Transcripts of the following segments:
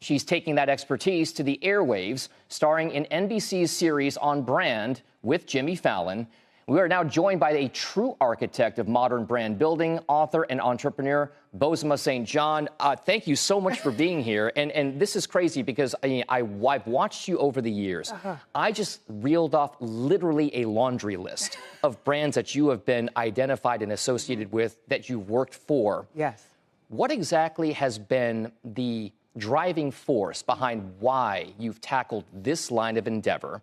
She's taking that expertise to the airwaves, starring in NBC's series On Brand with Jimmy Fallon. We are now joined by a true architect of modern brand building, author and entrepreneur, Bozoma Saint John. Thank you so much for being here. And this is crazy because I've watched you over the years. I just reeled off literally a laundry list of brands that you have been identified and associated with, that you've worked for. Yes. What exactly has been the driving force behind why you've tackled this line of endeavor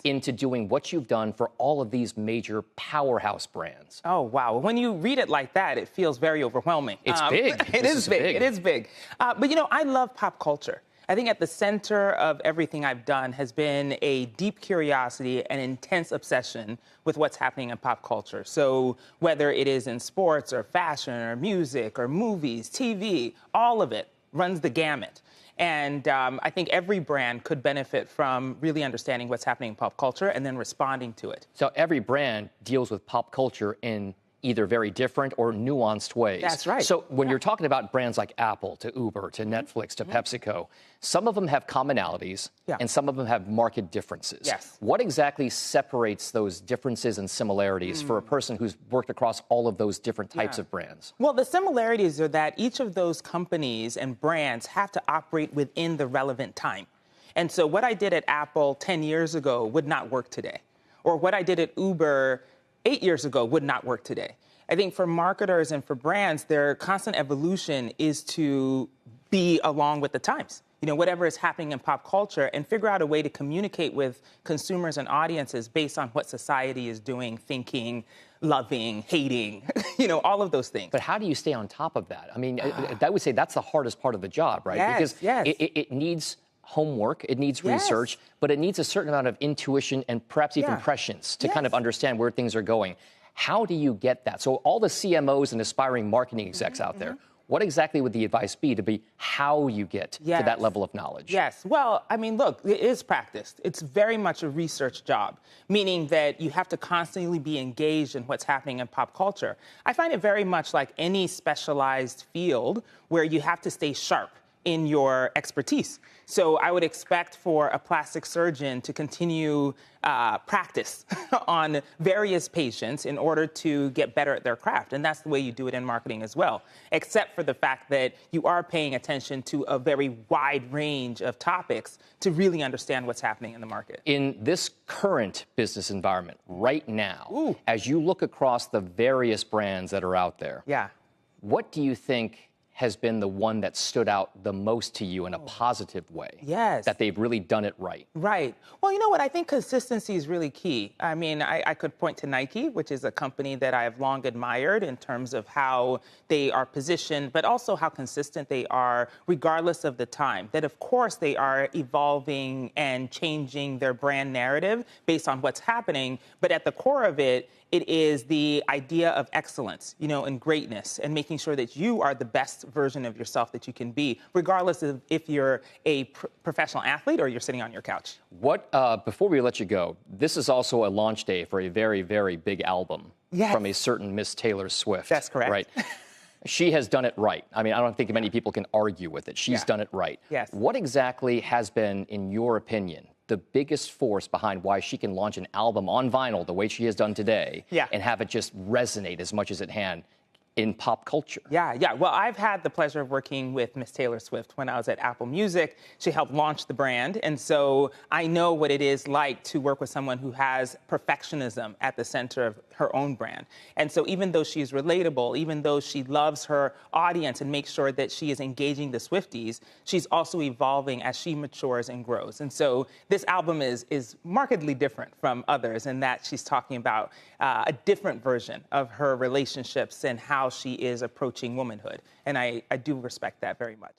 into doing what you've done for all of these major powerhouse brands? Oh, wow. When you read it like that, it feels very overwhelming. It's big. It is big. It is big. But, you know, I love pop culture. I think at the center of everything I've done has been a deep curiosity and intense obsession with what's happening in pop culture. So whether it is in sports or fashion or music or movies, TV, all of it runs the gamut. And I think every brand could benefit from really understanding what's happening in pop culture and then responding to it. So every brand deals with pop culture in either very different or nuanced ways. That's right. So when you're talking about brands like Apple to Uber to Netflix to PepsiCo, some of them have commonalities and some of them have marked differences. Yes. What exactly separates those differences and similarities for a person who's worked across all of those different types of brands? Well, the similarities are that each of those companies and brands have to operate within the relevant time. And so what I did at Apple 10 years ago would not work today. Or what I did at Uber 8 years ago would not work today. I think for marketers and for brands, their constant evolution is to be along with the times. You know, whatever is happening in pop culture, and figure out a way to communicate with consumers and audiences based on what society is doing, thinking, loving, hating, you know, all of those things. But how do you stay on top of that? I mean, I would say that's the hardest part of the job, right? Yes, because it needs homework, it needs research, but it needs a certain amount of intuition and perhaps even prescience to kind of understand where things are going. How do you get that? So all the CMOs and aspiring marketing execs out there, what exactly would the advice be to be how you get to that level of knowledge? Yes. Well, I mean, look, it is practiced. It's very much a research job, meaning that you have to constantly be engaged in what's happening in pop culture. I find it very much like any specialized field where you have to stay sharp in your expertise. So I would expect for a plastic surgeon to continue practice on various patients in order to get better at their craft. And that's the way you do it in marketing as well, except for the fact that you are paying attention to a very wide range of topics to really understand what's happening in the market. In this current business environment right now, as you look across the various brands that are out there, what do you think has been the one that stood out the most to you in a positive way? Yes. That they've really done it right? Right. Well, you know what? I think consistency is really key. I mean, I could point to Nike, which is a company that I have long admired in terms of how they are positioned, but also how consistent they are regardless of the time. That, of course, they are evolving and changing their brand narrative based on what's happening, but at the core of it, it is the idea of excellence, you know, and greatness, and making sure that you are the best version of yourself that you can be, regardless of if you're a professional athlete or you're sitting on your couch. What, before we let you go, this is also a launch day for a very, very big album from a certain Miss Taylor Swift. That's correct. Right? She has done it right. I mean, I don't think many people can argue with it. She's done it right. Yes. What exactly has been, in your opinion, the biggest force behind why she can launch an album on vinyl the way she has done today and have it just resonate as much as it can in pop culture? Well, I've had the pleasure of working with Miss Taylor Swift when I was at Apple Music. She helped launch the brand, and so I know what it is like to work with someone who has perfectionism at the center of her own brand. And so even though she's relatable, even though she loves her audience and makes sure that she is engaging the Swifties, she's also evolving as she matures and grows. And so this album is markedly different from others in that she's talking about a different version of her relationships and how she is approaching womanhood. And I do respect that very much.